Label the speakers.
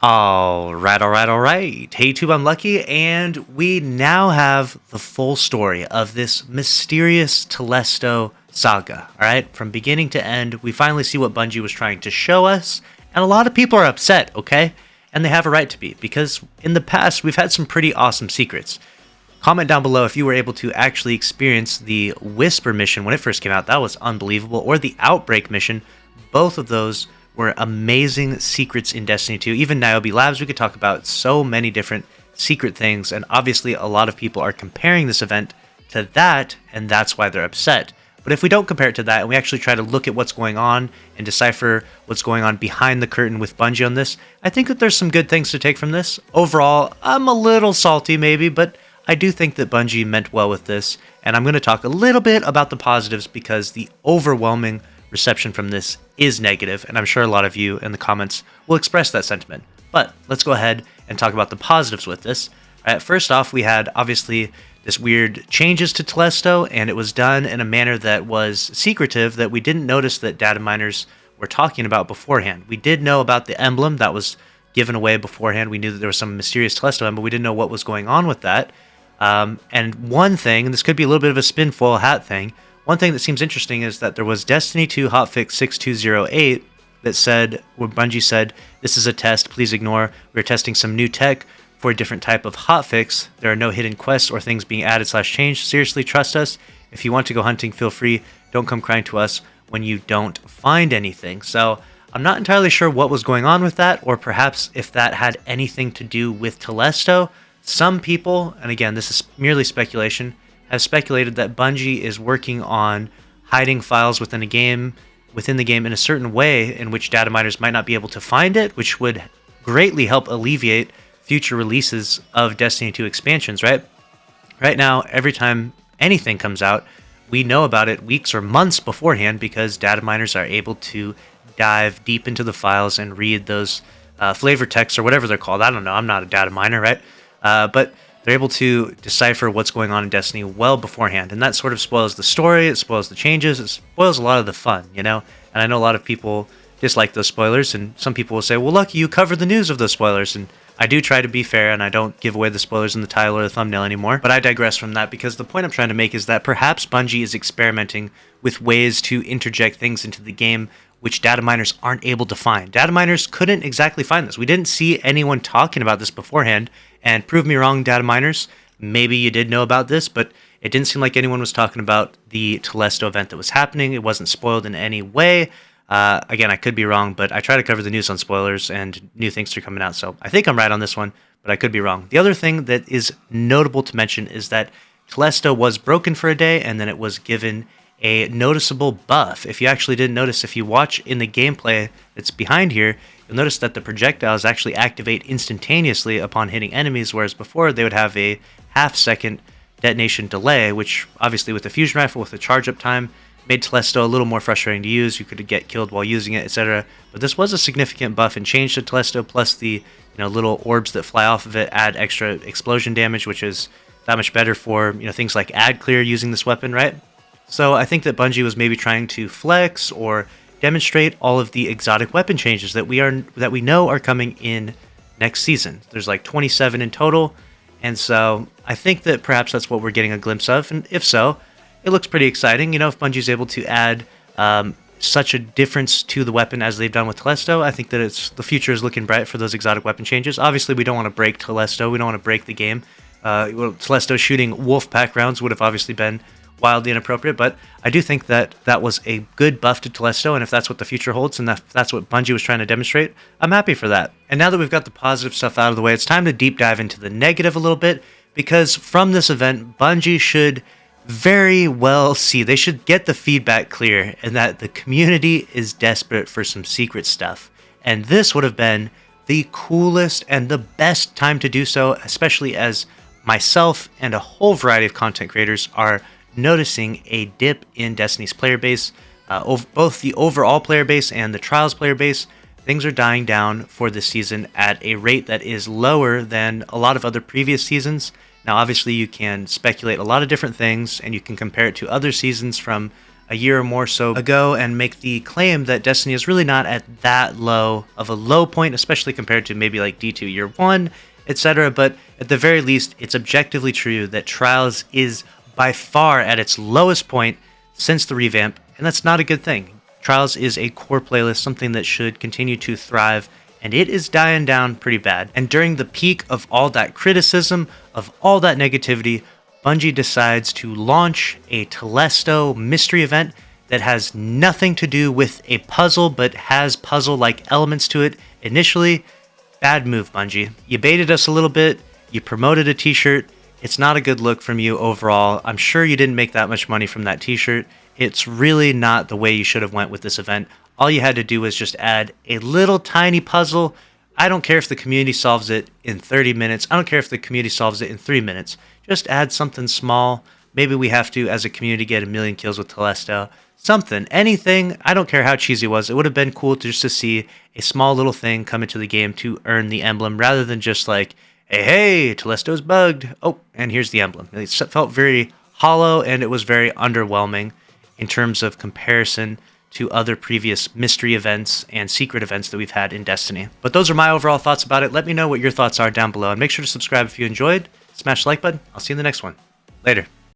Speaker 1: All right. Hey YouTube, I'm Lucky, and we now have the full story of this mysterious Telesto saga. All right, from beginning to end, we finally see what Bungie was trying to show us, and a lot of people are upset, okay? And they have a right to be, because in the past, we've had some pretty awesome secrets. Comment down below if you were able to actually experience the Whisper mission when it first came out. That was unbelievable. Or the Outbreak mission. Both of those were amazing secrets in Destiny 2. Even Niobe Labs, we could talk about so many different secret things, and obviously a lot of people are comparing this event to that, and that's why they're upset. But if we don't compare it to that, and we actually try to look at what's going on and decipher what's going on behind the curtain with Bungie on this, I think that there's some good things to take from this. Overall, I'm a little salty maybe, but I do think that Bungie meant well with this, and I'm going to talk a little bit about the positives because the overwhelming reception from this is negative, and I'm sure a lot of you in the comments will express that sentiment. But let's go ahead and talk about the positives with this. First off, we had obviously this weird changes to Telesto, and it was done in a manner that was secretive that we didn't notice that data miners were talking about beforehand. We did know about the emblem that was given away beforehand. We knew that there was some mysterious Telesto emblem, but we didn't know what was going on with that. And one thing, and this could be a little bit of a spin foil hat thing, one thing that seems interesting is that there was Destiny 2 hotfix 6208 that said, where Bungie said, this is a test, please ignore. We're testing some new tech for a different type of hotfix. There are no hidden quests or things being added / changed. Seriously, trust us. If you want to go hunting, feel free. Don't come crying to us when you don't find anything. So I'm not entirely sure what was going on with that, or perhaps if that had anything to do with Telesto. Some people, and again, this is merely speculation, have speculated that Bungie is working on hiding files within the game in a certain way in which data miners might not be able to find it, which would greatly help alleviate future releases of Destiny 2 expansions, right? Right now, every time anything comes out, we know about it weeks or months beforehand because data miners are able to dive deep into the files and read those flavor texts or whatever they're called. I don't know. I'm not a data miner, right? But they're able to decipher what's going on in Destiny well beforehand, and that sort of spoils the story, it spoils the changes, it spoils a lot of the fun, you know? And I know a lot of people dislike those spoilers, and some people will say, well, Lucky, you cover the news of those spoilers, and I do try to be fair, and I don't give away the spoilers in the title or the thumbnail anymore, but I digress from that because the point I'm trying to make is that perhaps Bungie is experimenting with ways to interject things into the game which data miners aren't able to find. Data miners couldn't exactly find this. We didn't see anyone talking about this beforehand, and prove me wrong, data miners, maybe you did know about this, but it didn't seem like anyone was talking about the Telesto event that was happening. It wasn't spoiled in any way. Again, I could be wrong, but I try to cover the news on spoilers, and new things are coming out, so I think I'm right on this one, but I could be wrong. The other thing that is notable to mention is that Telesto was broken for a day, and then it was given a noticeable buff. If you actually didn't notice, if you watch in the gameplay that's behind here, you'll notice that the projectiles actually activate instantaneously upon hitting enemies, whereas before they would have a half-second detonation delay, which obviously with the fusion rifle, with the charge-up time, made Telesto a little more frustrating to use. You could get killed while using it, etc. But this was a significant buff and change to Telesto, plus the little orbs that fly off of it add extra explosion damage, which is that much better for things like ad clear using this weapon, right? So I think that Bungie was maybe trying to flex or demonstrate all of the exotic weapon changes that we know are coming in next season. There's like 27 in total, and so I think that perhaps that's what we're getting a glimpse of, and if so, it looks pretty exciting. If Bungie's able to add such a difference to the weapon as they've done with Telesto, I think that the future is looking bright for those exotic weapon changes. Obviously, we don't want to break Telesto. We don't want to break the game. Telesto shooting wolf pack rounds would have obviously been wildly inappropriate, but I do think that that was a good buff to Telesto, and if that's what the future holds, and that's what Bungie was trying to demonstrate, I'm happy for that. And now that we've got the positive stuff out of the way, it's time to deep dive into the negative a little bit, because from this event, Bungie should very well see, they should get the feedback clear, and that the community is desperate for some secret stuff. And this would have been the coolest and the best time to do so, especially as myself and a whole variety of content creators are noticing a dip in Destiny's player base, both the overall player base and the Trials player base. Things are dying down for this season at a rate that is lower than a lot of other previous seasons. Now, obviously, you can speculate a lot of different things, and you can compare it to other seasons from a year or more so ago and make the claim that Destiny is really not at that low of a low point, especially compared to maybe like D2 Year 1, etc. But at the very least, it's objectively true that Trials is by far at its lowest point since the revamp, and that's not a good thing. Trials is a core playlist, something that should continue to thrive, and it is dying down pretty bad. And during the peak of all that criticism, of all that negativity, Bungie decides to launch a Telesto mystery event that has nothing to do with a puzzle, but has puzzle-like elements to it. Initially, bad move, Bungie. You baited us a little bit, you promoted a t-shirt. It's not a good look from you overall. I'm sure you didn't make that much money from that t-shirt. It's really not the way you should have went with this event. All you had to do was just add a little tiny puzzle. I don't care if the community solves it in 30 minutes. I don't care if the community solves it in 3 minutes. Just add something small. Maybe we have to, as a community, get 1,000,000 kills with Telesto. Something, anything. I don't care how cheesy it was. It would have been cool just to see a small little thing come into the game to earn the emblem, rather than just like, hey, Telesto's bugged. Oh, and here's the emblem. It felt very hollow, and it was very underwhelming in terms of comparison to other previous mystery events and secret events that we've had in Destiny. But those are my overall thoughts about it. Let me know what your thoughts are down below, and make sure to subscribe if you enjoyed. Smash the like button. I'll see you in the next one. Later.